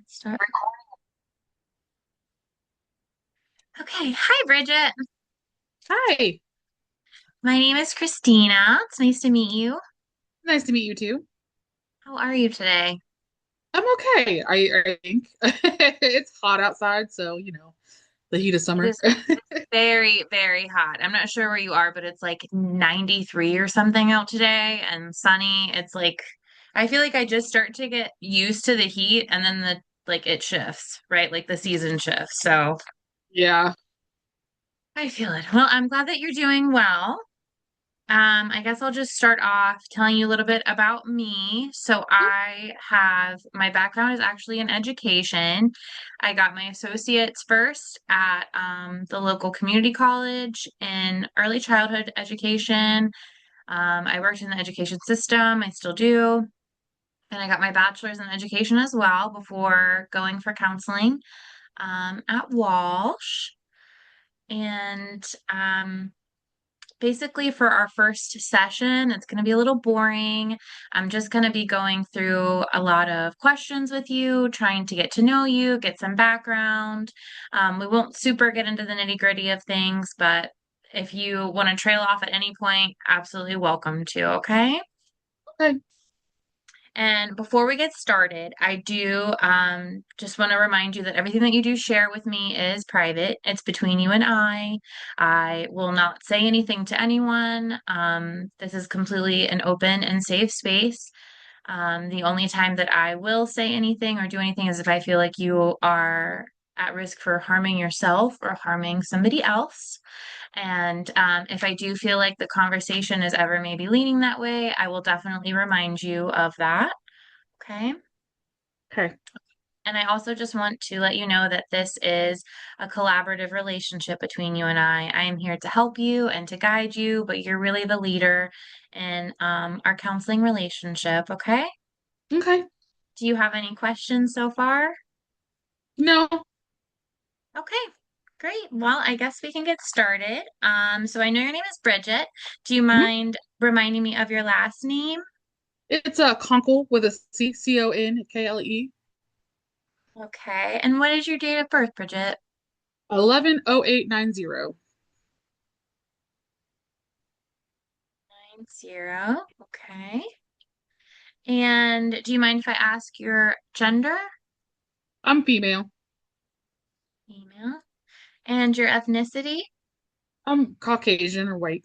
Start. Okay. Hi, Bridget. Hi, My name is Christina. It's nice to meet you. nice to meet you too. How are you today? I'm okay. I think it's hot outside, so the heat of It summer. is very, very hot. I'm not sure where you are, but it's like 93 or something out today and sunny. It's like, I feel like I just start to get used to the heat and then it shifts, right? Like the season shifts. So Yeah. I feel it. Well, I'm glad that you're doing well. I guess I'll just start off telling you a little bit about me. So I have my background is actually in education. I got my associates first at the local community college in early childhood education. I worked in the education system. I still do. And I got my bachelor's in education as well before going for counseling at Walsh. And basically, for our first session, it's going to be a little boring. I'm just going to be going through a lot of questions with you, trying to get to know you, get some background. We won't super get into the nitty-gritty of things, but if you want to trail off at any point, absolutely welcome to, okay? Okay. And before we get started, I do just want to remind you that everything that you do share with me is private. It's between you and I. I will not say anything to anyone. This is completely an open and safe space. The only time that I will say anything or do anything is if I feel like you are at risk for harming yourself or harming somebody else. And if I do feel like the conversation is ever maybe leaning that way, I will definitely remind you of that. Okay. Okay. And I also just want to let you know that this is a collaborative relationship between you and I. I am here to help you and to guide you, but you're really the leader in our counseling relationship. Okay. Okay. Do you have any questions so far? No. Okay. Great. Well, I guess we can get started. So I know your name is Bridget. Do you Mhm. mind reminding me of your last name? It's a Conkle with a C, Conkle. Okay. And what is your date of birth, Bridget? 110890. 90. Okay. And do you mind if I ask your gender? I'm female. Female. And your ethnicity? I'm Caucasian or white.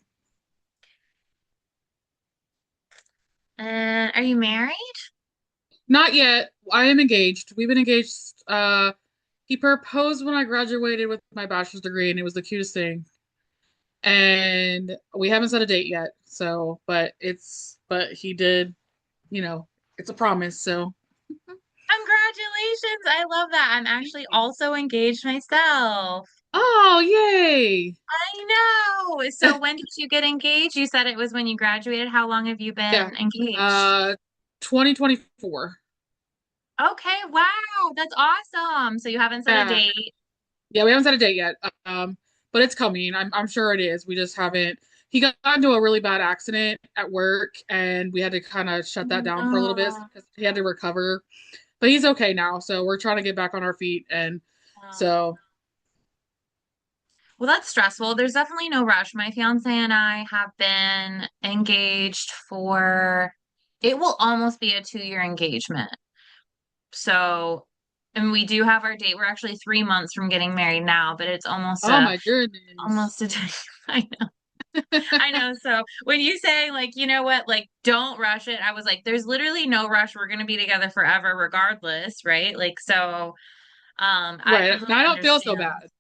And are you married? Not yet. I am engaged. We've been engaged. He proposed when I graduated with my bachelor's degree, and it was the cutest thing. And we haven't set a date yet. So, but he did, you know, it's a promise. So, Congratulations. I love that. I'm actually also engaged myself. oh, yay. I know. So when did you get engaged? You said it was when you graduated. How long have you Yeah. been engaged? Uh, 2024. Okay, wow. That's awesome. So you haven't set a Yeah. date. Yeah, we haven't set a date yet. But it's coming. I'm sure it is. We just haven't. He got into a really bad accident at work, and we had to kind of shut that down for a little bit No. because he had to recover. But he's okay now, so we're trying to get back on our feet. And so, Well, that's stressful. There's definitely no rush. My fiance and I have been engaged for, it will almost be a 2-year engagement. So, and we do have our date. We're actually 3 months from getting married now, but it's oh my goodness. almost a, I know. I know. So when you say like, you know what, like don't rush it, I was like, there's literally no rush. We're gonna be together forever regardless, right? Like so I Right. completely Now I don't feel so understand.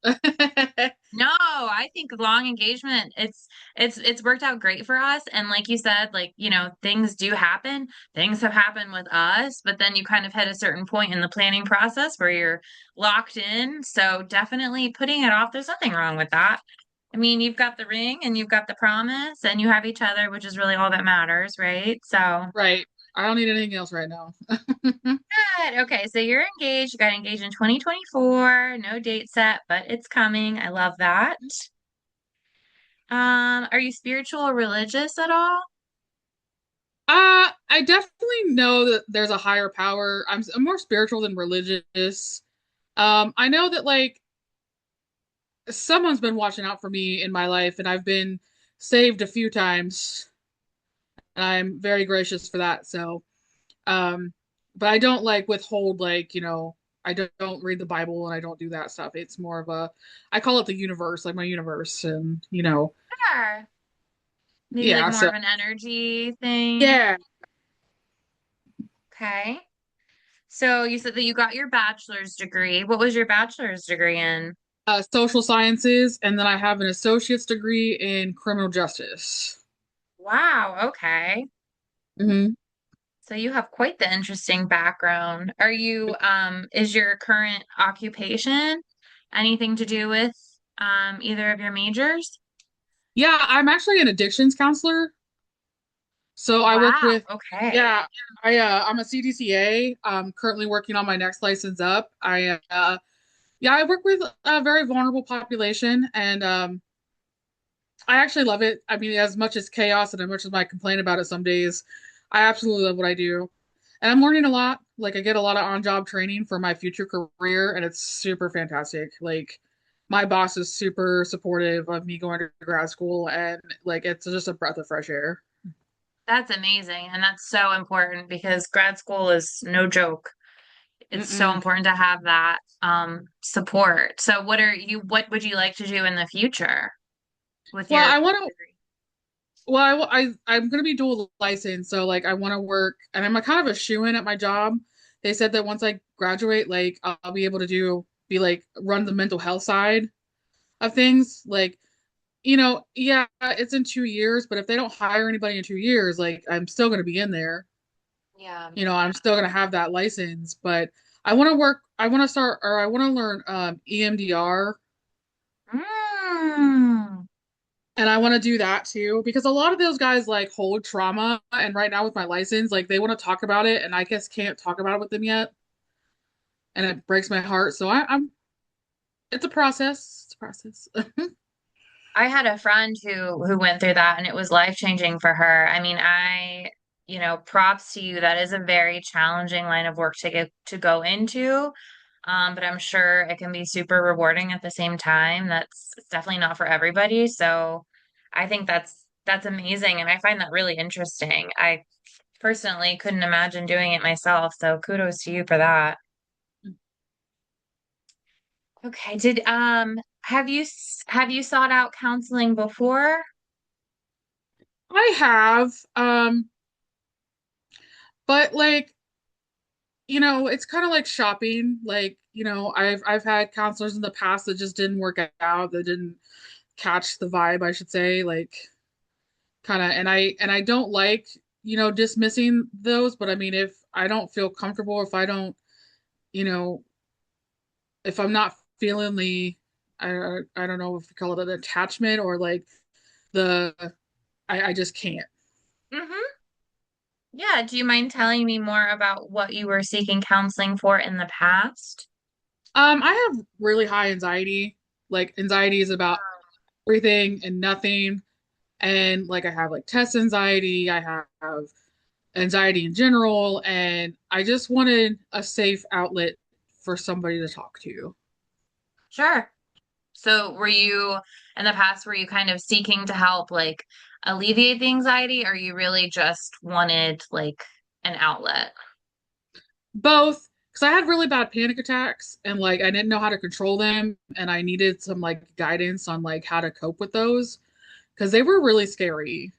bad. No, I think long engagement, it's worked out great for us. And like you said, like, things do happen. Things have happened with us, but then you kind of hit a certain point in the planning process where you're locked in. So definitely putting it off, there's nothing wrong with that. I mean, you've got the ring and you've got the promise and you have each other, which is really all that matters, right? So Right. I don't need anything else right now. good. Okay, so you're engaged. You got engaged in 2024. No date set, but it's coming. I love that. Are you spiritual or religious at all? I definitely know that there's a higher power. I'm more spiritual than religious. I know that like someone's been watching out for me in my life, and I've been saved a few times, and I'm very gracious for that. So, um, but I don't like withhold like, I don't read the Bible and I don't do that stuff. It's more of a, I call it the universe, like my universe, and Sure. Maybe like yeah. more So of an energy thing. yeah, Okay. So you said that you got your bachelor's degree. What was your bachelor's degree in? social sciences, and then I have an associate's degree in criminal justice. Wow, okay. Hmm. So you have quite the interesting background. Is your current occupation anything to do with either of your majors? Yeah, I'm actually an addictions counselor. So I work Wow, with, okay. yeah, I'm a CDCA. I'm currently working on my next license up. Yeah, I work with a very vulnerable population, and I actually love it. I mean, as much as chaos and as much as I complain about it some days, I absolutely love what I do. And I'm learning a lot. Like I get a lot of on-job training for my future career, and it's super fantastic. Like my boss is super supportive of me going to grad school, and like it's just a breath of fresh air. That's amazing. And that's so important because grad school is no joke. It's so Mm-mm. important to have that support. So what would you like to do in the future with Well, your I want to. degree? Well, I'm gonna be dual licensed, so like I want to work, and I'm a kind of a shoe-in at my job. They said that once I graduate, like I'll be able to be like run the mental health side of things. Like, yeah, it's in 2 years, but if they don't hire anybody in 2 years, like I'm still gonna be in there. Yeah. I'm still gonna have that license, but I want to work. I want to start, or I want to learn EMDR. Mm. And I want to do that too because a lot of those guys like hold trauma. And right now with my license, like they want to talk about it, and I guess can't talk about it with them yet. And it breaks my heart. So it's a process. It's a process. I had a friend who went through that and it was life-changing for her. I mean, props to you. That is a very challenging line of work to go into. But I'm sure it can be super rewarding at the same time. That's it's definitely not for everybody. So I think that's amazing and I find that really interesting. I personally couldn't imagine doing it myself, so kudos to you for that. Okay, did have you sought out counseling before? I have, but like, it's kind of like shopping. Like, I've had counselors in the past that just didn't work out, that didn't catch the vibe, I should say. Like kind of, and I don't like, dismissing those, but I mean, if I don't feel comfortable, you know, if I'm not feeling I don't know if you call it an attachment or like the, I just can't. Hmm. Yeah, do you mind telling me more about what you were seeking counseling for in the past? I have really high anxiety. Like anxiety is about everything and nothing. And like I have like test anxiety, I have anxiety in general, and I just wanted a safe outlet for somebody to talk to. Sure. So in the past, were you kind of seeking to help like alleviate the anxiety, or you really just wanted like an outlet? Both, because I had really bad panic attacks and like I didn't know how to control them, and I needed some like guidance on like how to cope with those because they were really scary.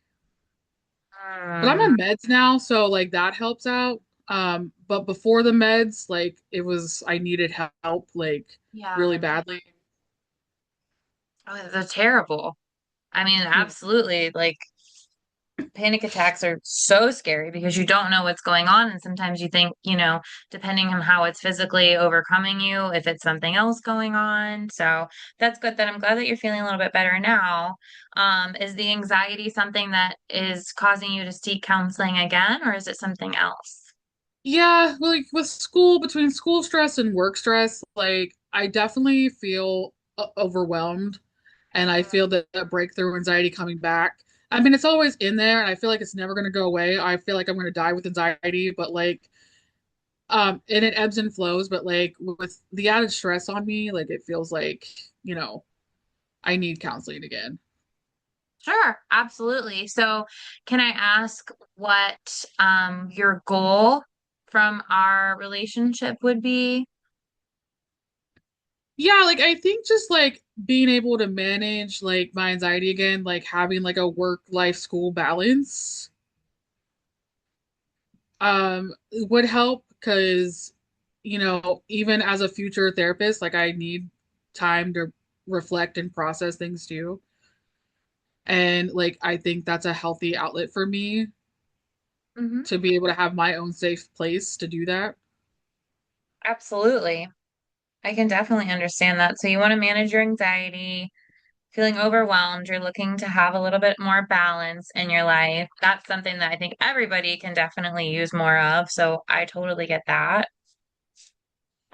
But I'm Mm, on meds now, so like that helps out. But before the meds, like I needed help like really yeah. badly. Oh, that's terrible. I mean, Yeah. absolutely. Like panic attacks are so scary because you don't know what's going on. And sometimes you think, depending on how it's physically overcoming you, if it's something else going on. So that's good that I'm glad that you're feeling a little bit better now. Is the anxiety something that is causing you to seek counseling again, or is it something else? Yeah, like with school, between school stress and work stress, like I definitely feel overwhelmed, and I feel that breakthrough anxiety coming back. I mean, it's always in there, and I feel like it's never going to go away. I feel like I'm going to die with anxiety, but like, and it ebbs and flows. But like with the added stress on me, like it feels like, you know, I need counseling again. Sure, absolutely. So, can I ask what your goal from our relationship would be? Yeah, like I think just like being able to manage like my anxiety again, like having like a work life school balance, would help because, you know, even as a future therapist, like I need time to reflect and process things too. And like I think that's a healthy outlet for me Hmm. to be able to have my own safe place to do that. Absolutely. I can definitely understand that. So, you want to manage your anxiety, feeling overwhelmed, you're looking to have a little bit more balance in your life. That's something that I think everybody can definitely use more of. So, I totally get that.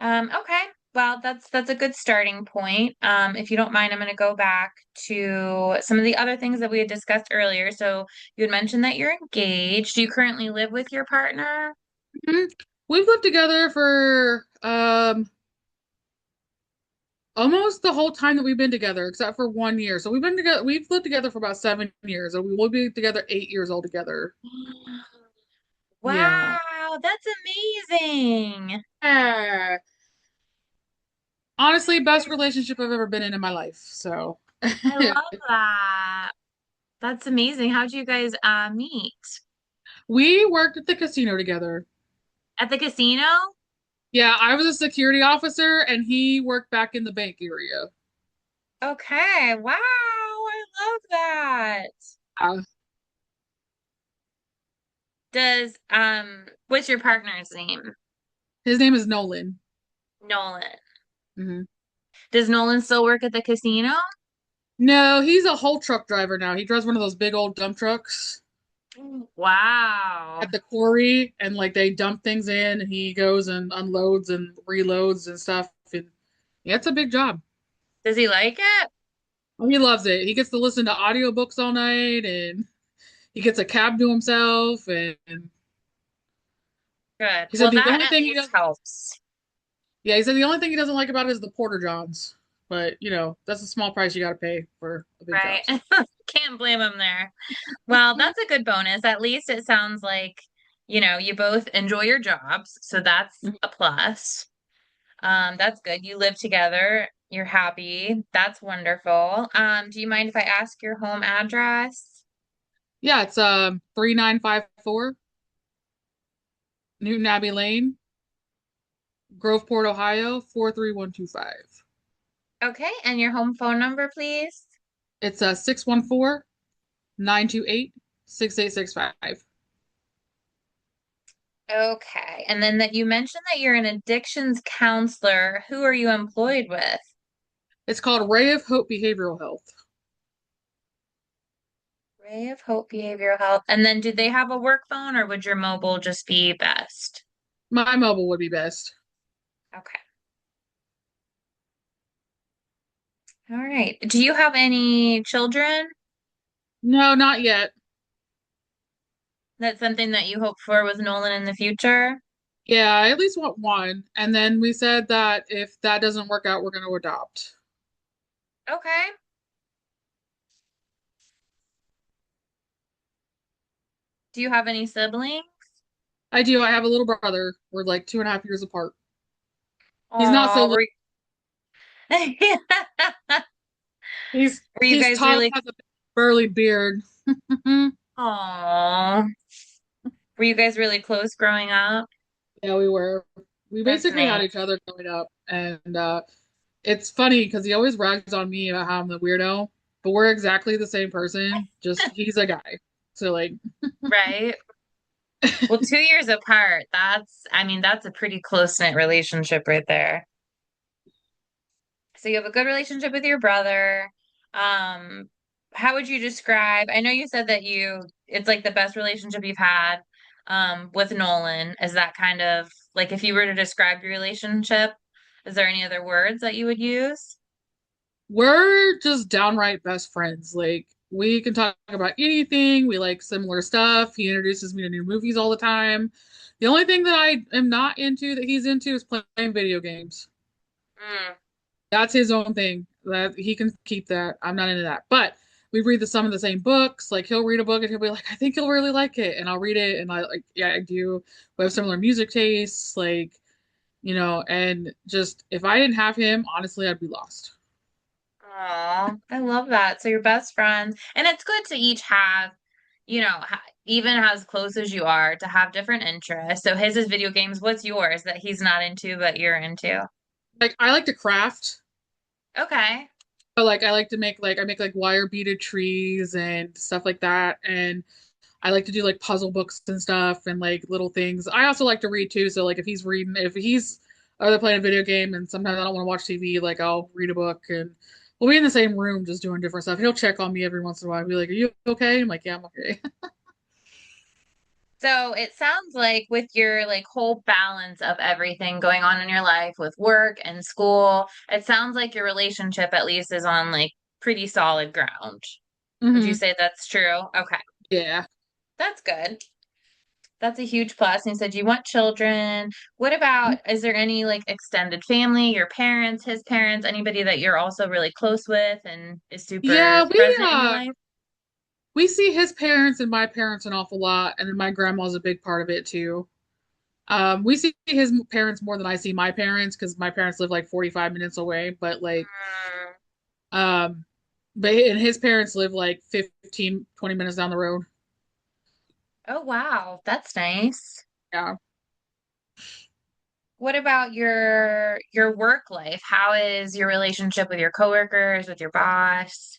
Okay. Well, that's a good starting point. If you don't mind, I'm going to go back to some of the other things that we had discussed earlier. So you had mentioned that you're engaged. Do you currently live with your partner? Mhm. We've lived together for almost the whole time that we've been together, except for 1 year. So we've lived together for about 7 years, and we will be together 8 years altogether. Yeah. Wow, that's amazing. Ah, honestly, best relationship I've ever been in my life. So I love that. That's amazing. How'd you guys meet? we worked at the casino together. At the casino? Yeah, I was a security officer and he worked back in the bank area. Okay. Wow, I love that. Uh, Does what's your partner's name? his name is Nolan. Nolan. Hmm. Does Nolan still work at the casino? No, he's a whole truck driver now. He drives one of those big old dump trucks Wow. at the quarry, and like they dump things in, and he goes and unloads and reloads and stuff. And yeah, it's a big job. Does he like it? Oh, he loves it. He gets to listen to audiobooks all night, and he gets a cab to himself. And Good. he said Well, the that only at thing he least doesn't, helps. yeah, he said the only thing he doesn't like about it is the porter johns. But you know, that's a small price you got to pay for a big Right. job. So. Can't blame him there. Well, that's a good bonus. At least it sounds like, you both enjoy your jobs, so that's a plus. That's good. You live together. You're happy. That's wonderful. Do you mind if I ask your home address? Yeah, it's 3954 Newton Abbey Lane, Groveport, Ohio 43125. Okay, and your home phone number, please? It's 614-928 6865. Okay. And then that you mentioned that you're an addictions counselor. Who are you employed with? It's called Ray of Hope Behavioral Health. Ray of Hope Behavioral Health. And then do they have a work phone or would your mobile just be best? My mobile would be best. Okay. All right. Do you have any children? No, not yet. That's something that you hope for with Nolan in the future? Yeah, I at least want one. And then we said that if that doesn't work out, we're going to adopt. Okay. Do you have any siblings? I do. I have a little brother. We're like 2.5 years apart. He's not so Oh, little. He's were you he's guys tall, really, has a burly beard. oh, were you guys really close growing up? Yeah, we were. We That's basically had nice. each other growing up, and it's funny because he always rags on me about how I'm the weirdo, but we're exactly the same person. Just he's a guy. So like, Right? Well, 2 years apart, I mean, that's a pretty close-knit relationship right there. So you have a good relationship with your brother. Um, how would you describe, I know you said that it's like the best relationship you've had, with Nolan. Is that kind of like if you were to describe your relationship, is there any other words that you would use? we're just downright best friends. Like We can talk about anything. We like similar stuff. He introduces me to new movies all the time. The only thing that I am not into that he's into is playing video games. Mm. That's his own thing. That he can keep that. I'm not into that. But we read some of the same books. Like he'll read a book and he'll be like, I think you'll really like it. And I'll read it and I like, yeah, I do. We have similar music tastes, like, and just if I didn't have him, honestly, I'd be lost. Aw, I love that. So you're best friends. And it's good to each have, even as close as you are, to have different interests. So his is video games. What's yours that he's not into, but you're into? Like I like to craft. Okay. But like I like to make like I make like wire beaded trees and stuff like that. And I like to do like puzzle books and stuff and like little things. I also like to read too. So like if he's either playing a video game and sometimes I don't want to watch TV, like I'll read a book and we'll be in the same room just doing different stuff. He'll check on me every once in a while. Be like, "Are you okay?" I'm like, "Yeah, I'm okay." So it sounds like with your like whole balance of everything going on in your life with work and school, it sounds like your relationship at least is on like pretty solid ground. Would you Hmm. say that's true? Okay. Yeah. That's good. That's a huge plus. And you said you want children. What about, is there any like extended family, your parents, his parents, anybody that you're also really close with and is Yeah, super present in your life? we see his parents and my parents an awful lot, and then my grandma's a big part of it too. We see his parents more than I see my parents because my parents live like 45 minutes away, Mm. um, and his parents live like 15, 20 minutes down the road. Oh, wow. That's nice. Yeah. What about your work life? How is your relationship with your coworkers, with your boss?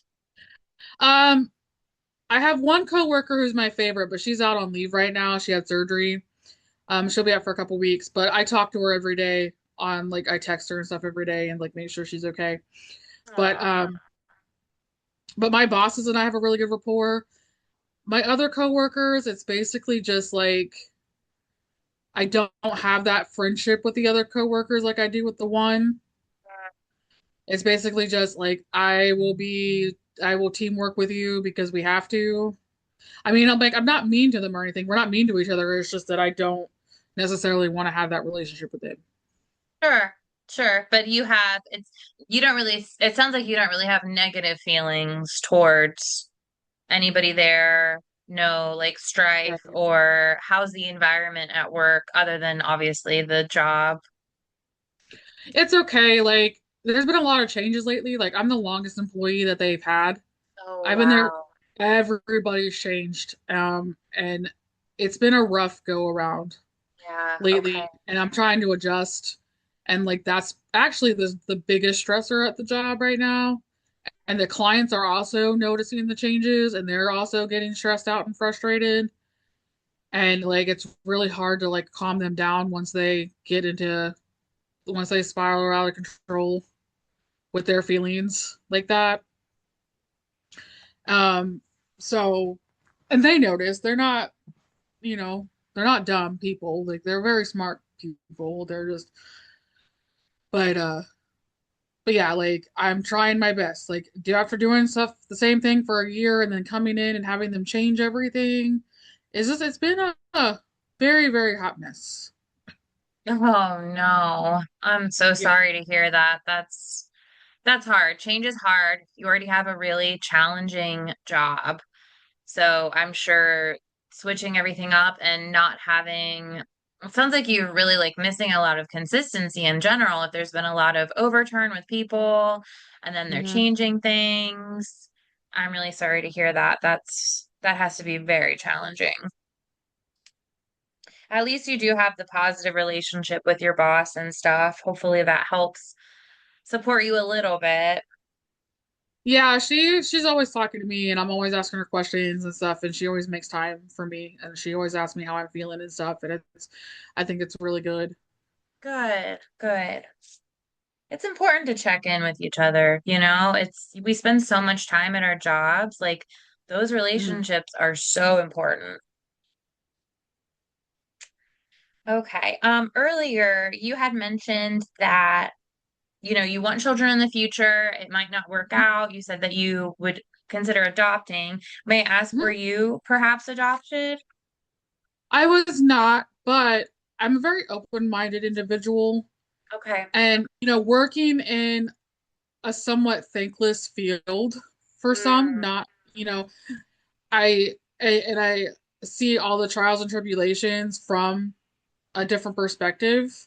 Um, I have one coworker who's my favorite, but she's out on leave right now. She had surgery. She'll be out for a couple weeks, but I talk to her every day on like I text her and stuff every day and like make sure she's okay. But Aw. um, but my bosses and I have a really good rapport. My other coworkers, it's basically just like I don't have that friendship with the other coworkers like I do with the one. It's basically just like I will teamwork with you because we have to. I mean, I'm not mean to them or anything. We're not mean to each other. It's just that I don't necessarily want to have that relationship with them. Sure, sure. But you don't really, it sounds like you don't really have negative feelings towards anybody there. No, like strife Right. or how's the environment at work other than obviously the job. It's okay. Like there's been a lot of changes lately. Like I'm the longest employee that they've had. Oh, I've been there. wow. Everybody's changed. And it's been a rough go around Yeah, okay. lately, and I'm trying to adjust. And like that's actually the biggest stressor at the job right now. And the clients are also noticing the changes, and they're also getting stressed out and frustrated. And like it's really hard to like calm them down once they spiral out of control with their feelings like that. Um, so and they notice they're not dumb people. Like they're very smart people. They're just but but yeah, like I'm trying my best. Like do after doing stuff the same thing for a year and then coming in and having them change everything, it's been a very, very hot mess. Oh no. I'm so Yeah. sorry to hear that. That's hard. Change is hard. You already have a really challenging job. So I'm sure switching everything up and not having, it sounds like you're really like missing a lot of consistency in general. If there's been a lot of overturn with people and then they're Hmm. changing things. I'm really sorry to hear that. That has to be very challenging. At least you do have the positive relationship with your boss and stuff. Hopefully that helps support you a little bit. Yeah, she's always talking to me and I'm always asking her questions and stuff and she always makes time for me and she always asks me how I'm feeling and stuff and it's I think it's really good. Good, good. It's important to check in with each other, you know? We spend so much time in our jobs, like those Mhm. relationships are so important. Okay. Earlier you had mentioned that, you want children in the future. It might not work out. You said that you would consider adopting. May I ask, were Mhm. you perhaps adopted? I was not, but I'm a very open-minded individual. Okay. And, working in a somewhat thankless field for some, Mm, not, I see all the trials and tribulations from a different perspective.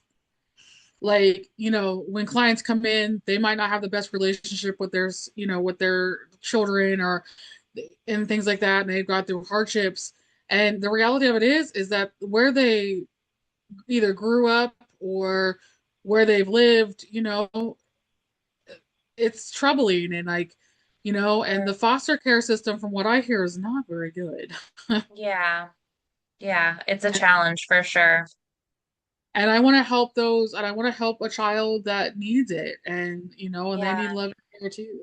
Like, when clients come in, they might not have the best relationship with their children or and things like that, and they've got through hardships. And the reality of it is that where they either grew up or where they've lived, it's troubling and and the sure. foster care system, from what I hear, is not very good. Yeah. Yeah. It's a challenge for sure. And I want to help those, and I want to help a child that needs it, and they need Yeah. love and care too.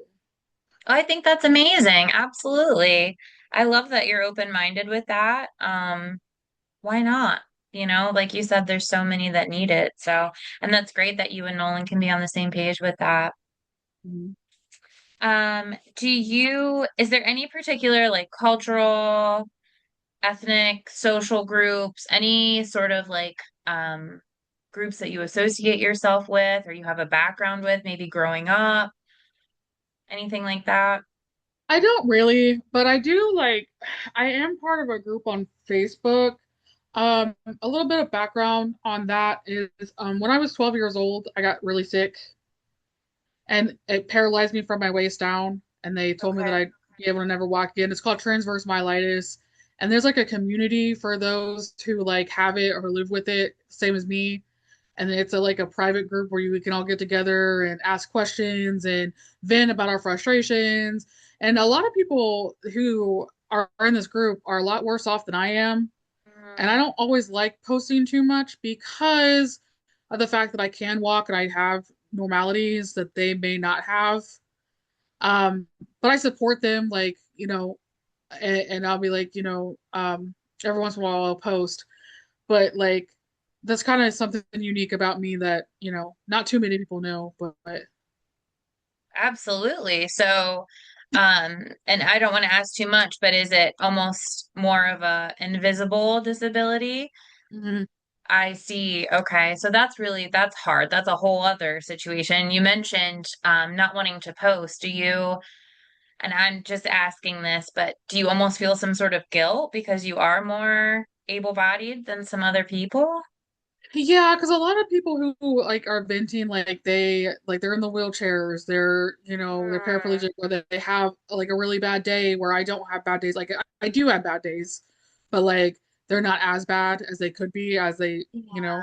Oh, I think that's amazing. Absolutely. I love that you're open-minded with that. Why not? Like you said, there's so many that need it. So, and that's great that you and Nolan can be on the same page with that. Mhm. Is there any particular like cultural, ethnic, social groups, any sort of like groups that you associate yourself with or you have a background with, maybe growing up, anything like that? I don't really, but I do I am part of a group on Facebook. A little bit of background on that is when I was 12 years old, I got really sick and it paralyzed me from my waist down. And they told me that Okay. I'd be able to never walk again. It's called transverse myelitis. And there's like a community for those who have it or live with it, same as me. And it's a private group where we can all get together and ask questions and vent about our frustrations. And a lot of people who are in this group are a lot worse off than I am. And I Mhm. don't always like posting too much because of the fact that I can walk and I have normalities that they may not have. Um, but I support them, and I'll be every once in a while I'll post. But that's kind of something unique about me that, not too many people know, but Absolutely. So, and I don't want to ask too much, but is it almost more of a invisible disability? mhm. I see. Okay. So that's hard. That's a whole other situation. You mentioned not wanting to post. And I'm just asking this, but do you almost feel some sort of guilt because you are more able-bodied than some other people? Yeah, because a lot of people who are venting, they're in the wheelchairs, they're Hmm. paraplegic, or they have a really bad day where I don't have bad days. I do have bad days, but they're not as bad as they could be as Yeah.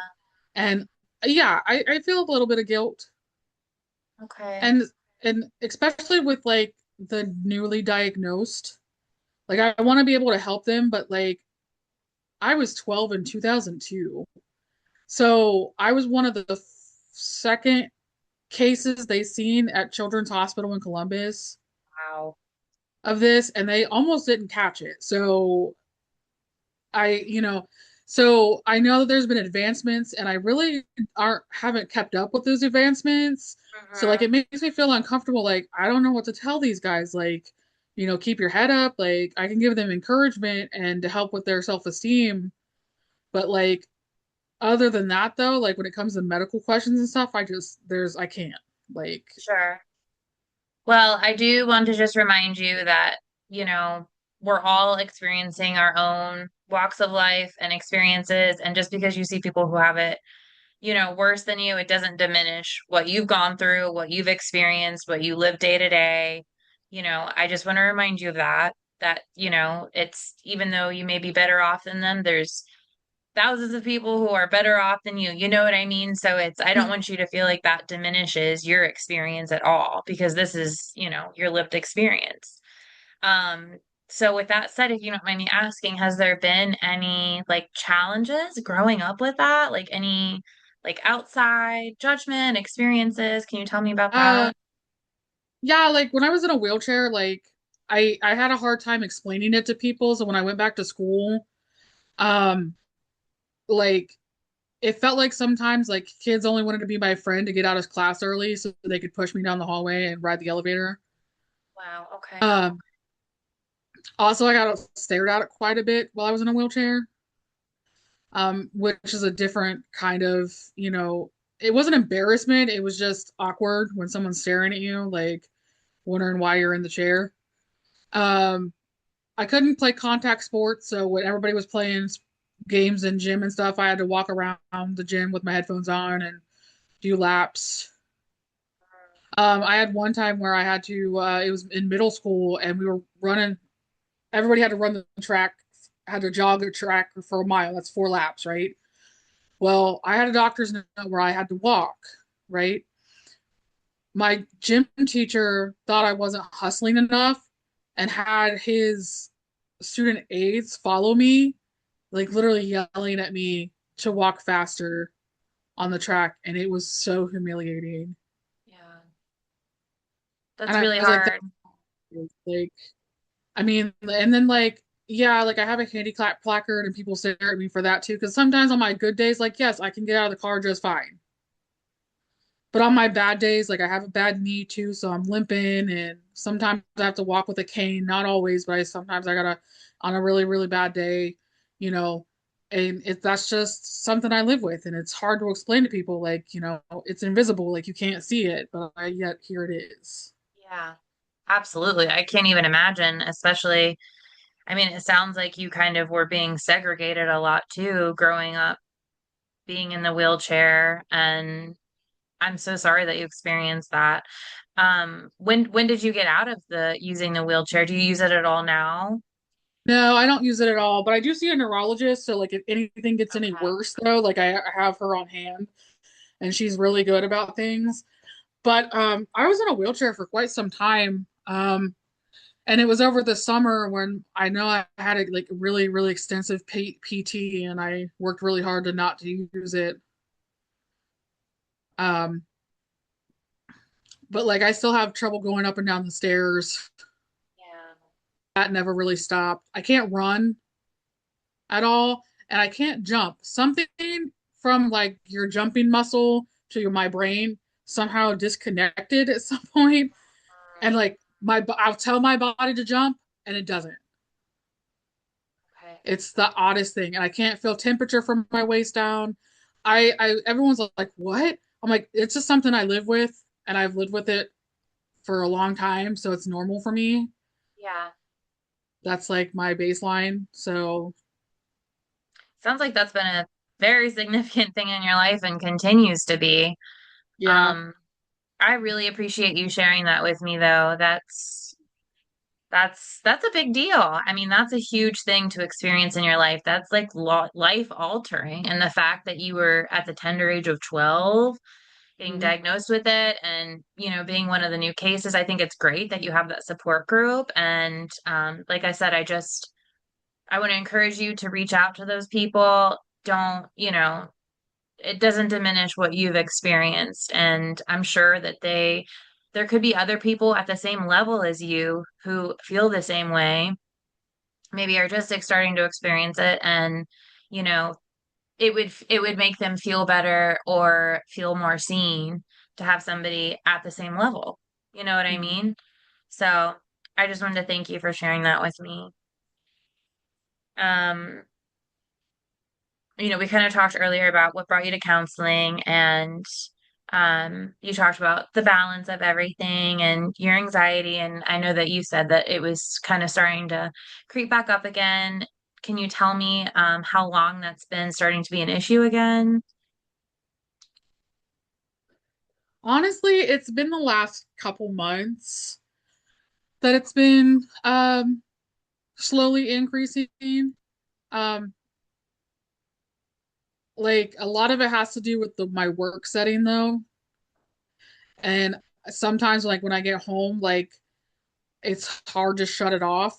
and yeah, I feel a little bit of guilt, Okay. and especially with the newly diagnosed, I want to be able to help them, but I was 12 in 2002. So I was one of the second cases they seen at Children's Hospital in Columbus Wow. of this, and they almost didn't catch it. I, you know, so I know that there's been advancements, and I really aren't haven't kept up with those advancements. So Hmm. it makes me feel uncomfortable. I don't know what to tell these guys. Keep your head up. I can give them encouragement and to help with their self-esteem, but other than that, though, when it comes to medical questions and stuff, I can't. Like, Sure. Well, I do want to just remind you that, you know, we're all experiencing our own walks of life and experiences. And just because you see people who have it, worse than you, it doesn't diminish what you've gone through, what you've experienced, what you live day to day. I just want to remind you of that, it's even though you may be better off than them, there's thousands of people who are better off than you. You know what I mean? So I don't want you to feel like that diminishes your experience at all because this is, your lived experience. Um, so with that said, if you don't mind me asking, has there been any like challenges growing up with that? Like any like outside judgment experiences? Can you tell me about uh, that? yeah, when I was in a wheelchair, I had a hard time explaining it to people. So when I went back to school, um, like it felt like sometimes kids only wanted to be my friend to get out of class early so they could push me down the hallway and ride the elevator. Wow, okay. Um, Also, I got stared at quite a bit while I was in a wheelchair, which is a different kind of, it wasn't embarrassment. It was just awkward when someone's staring at you, like wondering why you're in the chair. Um, I couldn't play contact sports, so when everybody was playing games in gym and stuff, I had to walk around the gym with my headphones on and do laps. I had one time where I had to, it was in middle school, and we were running, everybody had to run the track, had to jog the track for a mile. That's 4 laps, right? Well, I had a doctor's note where I had to walk, right? My gym teacher thought I wasn't hustling enough and had his student aides follow me, like literally yelling at me to walk faster on the track. And it was so humiliating. Yeah, And that's I really was like, hard. like, I mean, and then like, yeah, like I have a handicap placard and people stare at me for that too. Cause sometimes on my good days, like, yes, I can get out of the car just fine. But on my bad days, like I have a bad knee too, so I'm limping, and sometimes I have to walk with a cane. Not always, but sometimes I gotta on a really, really bad day, you know, and that's just something I live with, and it's hard to explain to people. Like, it's invisible, like you can't see it, but yet here it is. Yeah, absolutely. I can't even imagine, especially, I mean, it sounds like you kind of were being segregated a lot too, growing up, being in the wheelchair, and I'm so sorry that you experienced that. When did you get out of the using the wheelchair? Do you use it at all now? No, I don't use it at all, but I do see a neurologist. So like if anything gets any Okay. worse though, like I have her on hand, and she's really good about things. But I was in a wheelchair for quite some time. And it was over the summer when I know I had a like really, really extensive PT, and I worked really hard to not to use it. Um, but like I still have trouble going up and down the stairs. Yeah. That never really stopped. I can't run at all, and I can't jump. Something from like your jumping muscle to my brain somehow disconnected at some point, and like I'll tell my body to jump, and it doesn't. Okay. It's the oddest thing, and I can't feel temperature from my waist down. Everyone's like, "What?" I'm like, "It's just something I live with, and I've lived with it for a long time, so it's normal for me." Yeah. That's like my baseline. So, Sounds like that's been a very significant thing in your life and continues to be. yeah. Um, I really appreciate you sharing that with me though. That's a big deal. I mean, that's a huge thing to experience in your life. That's like lo life altering. And the fact that you were at the tender age of 12 getting Mhm. diagnosed with it and, being one of the new cases, I think it's great that you have that support group. And like I said, I want to encourage you to reach out to those people. Don't, it doesn't diminish what you've experienced. And I'm sure that there could be other people at the same level as you who feel the same way, maybe are just starting to experience it. And, you know, it would make them feel better or feel more seen to have somebody at the same level. You know what I Mhm. mean? So I just wanted to thank you for sharing that with me. Um, we kind of talked earlier about what brought you to counseling, and you talked about the balance of everything and your anxiety. And I know that you said that it was kind of starting to creep back up again. Can you tell me how long that's been starting to be an issue again? Honestly, it's been the last couple months that it's been slowly increasing. Um, like a lot of it has to do with my work setting though. And sometimes like when I get home, like it's hard to shut it off.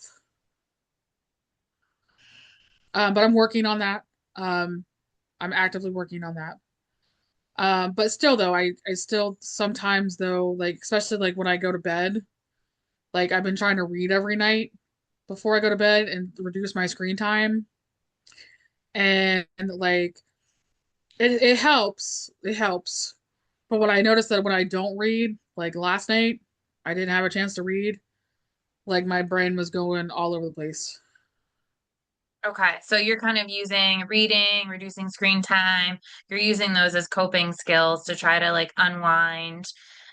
But I'm working on that. Um, I'm actively working on that. But still though, I still sometimes though, like especially like when I go to bed, like I've been trying to read every night before I go to bed and reduce my screen time. And like it helps. It helps. But what I noticed that when I don't read, like last night, I didn't have a chance to read. Like my brain was going all over the place. Okay, so you're kind of using reading, reducing screen time. You're using those as coping skills to try to like unwind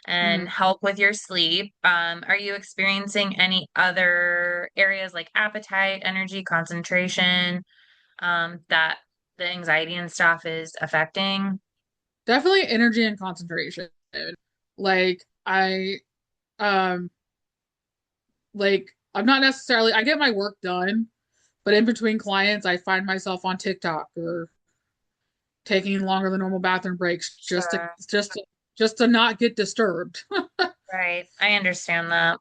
and Hmm. help with your sleep. Are you experiencing any other areas like appetite, energy, concentration, that the anxiety and stuff is affecting? Definitely energy and concentration. Like um I'm not necessarily I get my work done, but in between clients I find myself on TikTok or taking longer than normal bathroom breaks Sure. just to not get disturbed. Right. I understand that.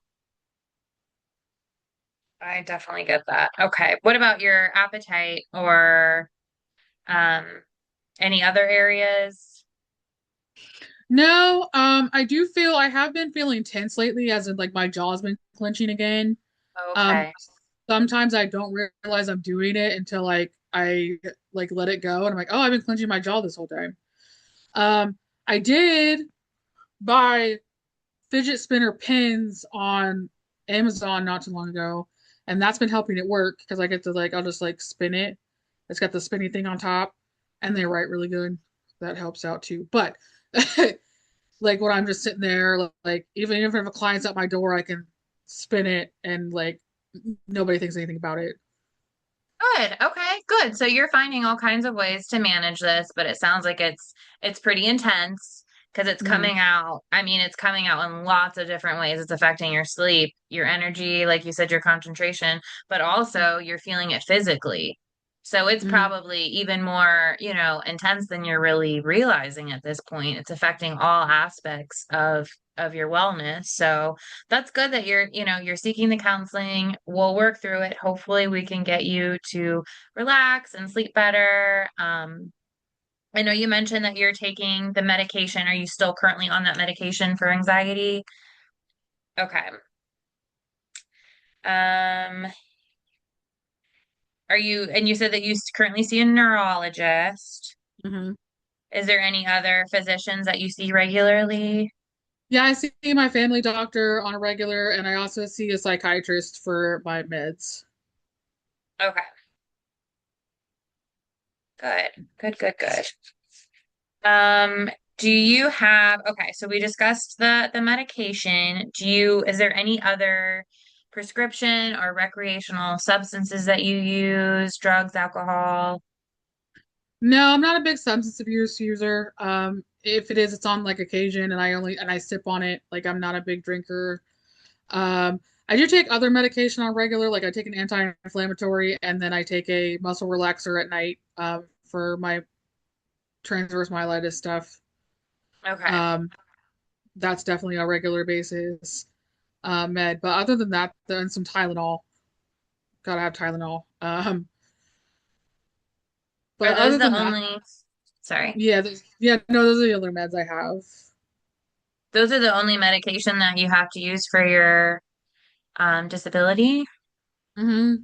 I definitely get that. Okay. What about your appetite or um any other areas? I do feel I have been feeling tense lately, as in like my jaw's been clenching again. Um, Okay. Sometimes I don't realize I'm doing it until I like let it go, and I'm like, oh, I've been clenching my jaw this whole time. I did buy fidget spinner pins on Amazon not too long ago, and that's been helping it work because I get to like I'll just like spin it. It's got the spinny thing on top, and they write really good. That helps out too. But like when I'm just sitting there, like even if a client's at my door, I can spin it and like nobody thinks anything about it. Good. Okay, good. So you're finding all kinds of ways to manage this, but it sounds like it's pretty intense because it's Hmm. coming out. I mean, it's coming out in lots of different ways. It's affecting your sleep, your energy, like you said, your concentration, but also you're feeling it physically. So it's Hmm. probably even more, intense than you're really realizing at this point. It's affecting all aspects of your wellness. So that's good that you're seeking the counseling. We'll work through it. Hopefully, we can get you to relax and sleep better. I know you mentioned that you're taking the medication. Are you still currently on that medication for anxiety? Okay. Um, and you said that you currently see a neurologist. Hmm. Is there any other physicians that you see regularly? Yeah, I see my family doctor on a regular, and I also see a psychiatrist for my meds. Okay. Good. Good, good, good. Do you have, okay, so we discussed the medication. Is there any other prescription or recreational substances that you use, drugs, alcohol? No, I'm not a big substance abuse user. If it is, it's on like occasion, and I sip on it. Like I'm not a big drinker. I do take other medication on regular, like I take an anti-inflammatory, and then I take a muscle relaxer at night for my transverse myelitis stuff. Okay. Um, that's definitely a regular basis med. But other than that, then some Tylenol. Gotta have Tylenol. Are But those other the than that, only, sorry, yeah, yeah, no, those are the other meds I have. those are the only medication that you have to use for your disability? Hmm.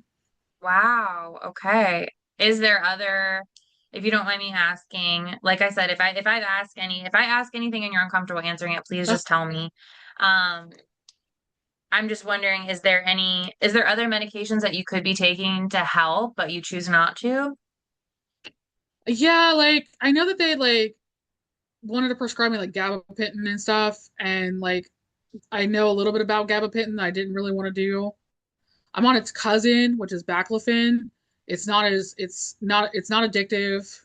Wow. Okay. Is there other, if you don't mind me asking, like I said, if I ask anything and you're uncomfortable answering it, please just tell me. Um, I'm just wondering, is there other medications that you could be taking to help, but you choose not to? Yeah, like I know that they like wanted to prescribe me like gabapentin and stuff, and like I know a little bit about gabapentin. I didn't really want to do. I'm on its cousin, which is baclofen. It's not addictive,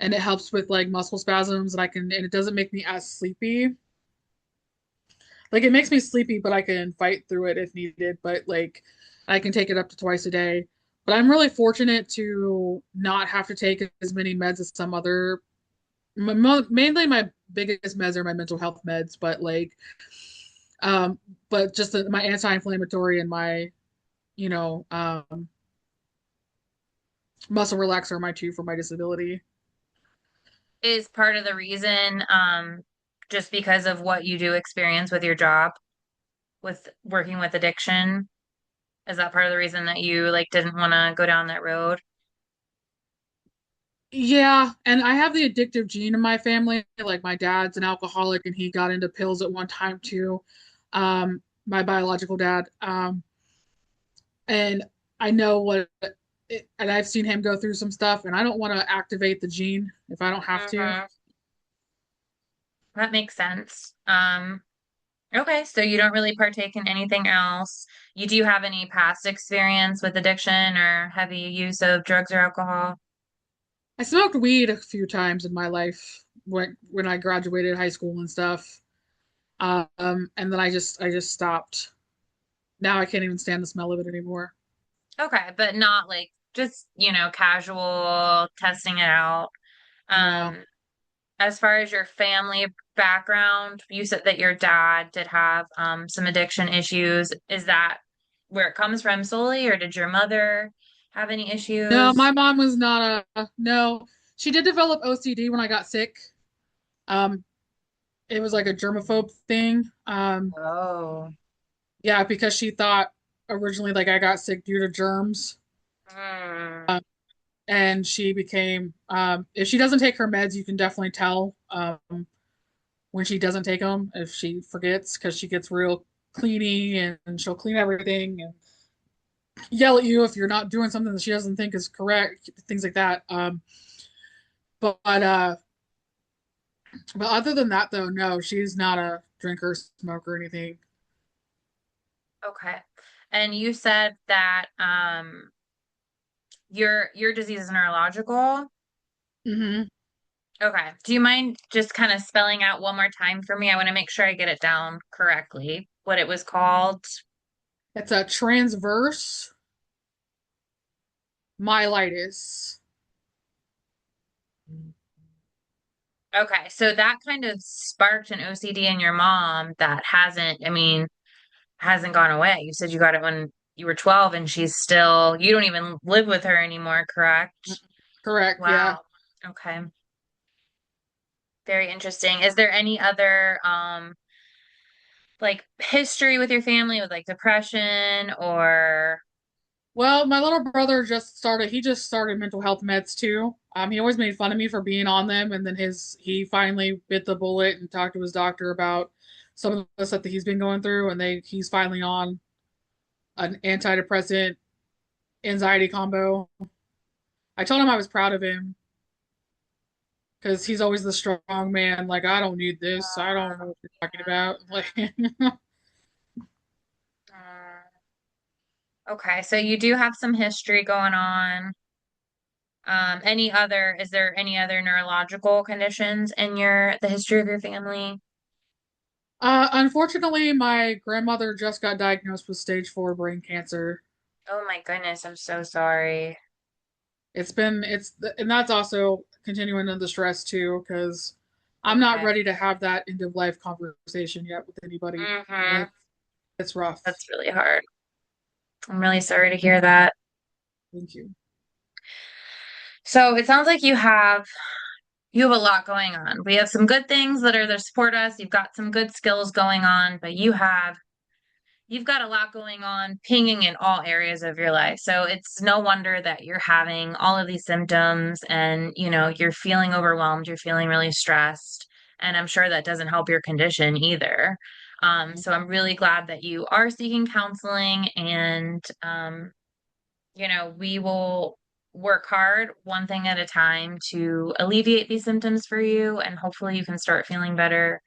and it helps with like muscle spasms, and it doesn't make me as sleepy. Like it makes me sleepy, but I can fight through it if needed. But like I can take it up to twice a day. But I'm really fortunate to not have to take as many meds as some other. Mainly my biggest meds are my mental health meds, but um, but just my anti-inflammatory and my you know muscle relaxer are my two for my disability. Is part of the reason just because of what you do experience with your job with working with addiction? Is that part of the reason that you like didn't want to go down that road? Yeah, and I have the addictive gene in my family. Like my dad's an alcoholic and he got into pills at one time too. Um, my biological dad. And I know and I've seen him go through some stuff, and I don't want to activate the gene if I don't have to. Hmm. That makes sense. Okay, so you don't really partake in anything else. You do have any past experience with addiction or heavy use of drugs or alcohol? I smoked weed a few times in my life when I graduated high school and stuff. And then I just stopped. Now I can't even stand the smell of it anymore. Okay, but not like just, casual testing it out. No. Um, as far as your family background, you said that your dad did have some addiction issues. Is that where it comes from solely, or did your mother have any No, my issues? mom was not no. She did develop OCD when I got sick. Um, it was like a germaphobe thing. Oh. Yeah, because she thought originally like I got sick due to germs. Hmm. And she became if she doesn't take her meds, you can definitely tell when she doesn't take them if she forgets because she gets real cleany and she'll clean everything and yell at you if you're not doing something that she doesn't think is correct, things like that. But but other than that, though, no, she's not a drinker, smoker, or anything. Okay. And you said that your disease is neurological. Hmm. Okay. Do you mind just kind of spelling out one more time for me? I want to make sure I get it down correctly, what it was called. It's a transverse myelitis. Okay. So that kind of sparked an OCD in your mom that hasn't gone away. You said you got it when you were 12 and you don't even live with her anymore, correct? Correct, yeah. Wow. Okay. Very interesting. Is there any other like history with your family with like depression or Well, my little brother he just started mental health meds too. He always made fun of me for being on them, and then he finally bit the bullet and talked to his doctor about some of the stuff that he's been going through, and he's finally on an antidepressant anxiety combo. I told him I was proud of him because he's always the strong man. Like, I don't need this. I don't know what you're talking about. Like, okay, so you do have some history going on. Is there any other neurological conditions in the history of your family? unfortunately, my grandmother just got diagnosed with stage 4 brain cancer. Oh my goodness, I'm so sorry. And that's also continuing in the stress too, because I'm not Okay. ready to have that end of life conversation yet with anybody. Mm-hmm. It's rough. That's really hard. I'm really sorry to hear that. Thank you. So it sounds like you have a lot going on. We have some good things that are there to support us. You've got some good skills going on, but you've got a lot going on pinging in all areas of your life. So it's no wonder that you're having all of these symptoms and, you're feeling overwhelmed, you're feeling really stressed, and I'm sure that doesn't help your condition either. So I'm really glad that you are seeking counseling and we will work hard one thing at a time to alleviate these symptoms for you, and hopefully you can start feeling better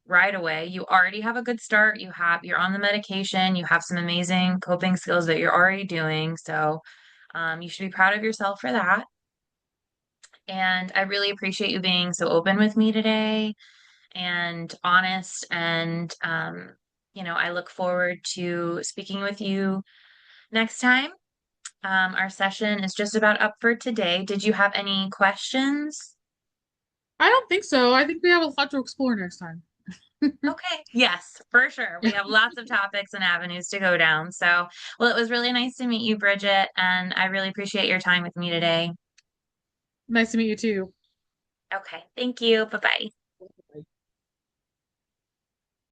right away. You already have a good start. You're on the medication. You have some amazing coping skills that you're already doing. So you should be proud of yourself for that. And I really appreciate you being so open with me today and honest. And I look forward to speaking with you next time. Our session is just about up for today. Did you have any questions? I don't think so. I think we have a lot to explore next time. Okay, yes, for sure. We have lots of topics and avenues to go down. So, well, it was really nice to meet you, Bridget, and I really appreciate your time with me today. Nice to meet you too. Okay, thank you. Bye-bye.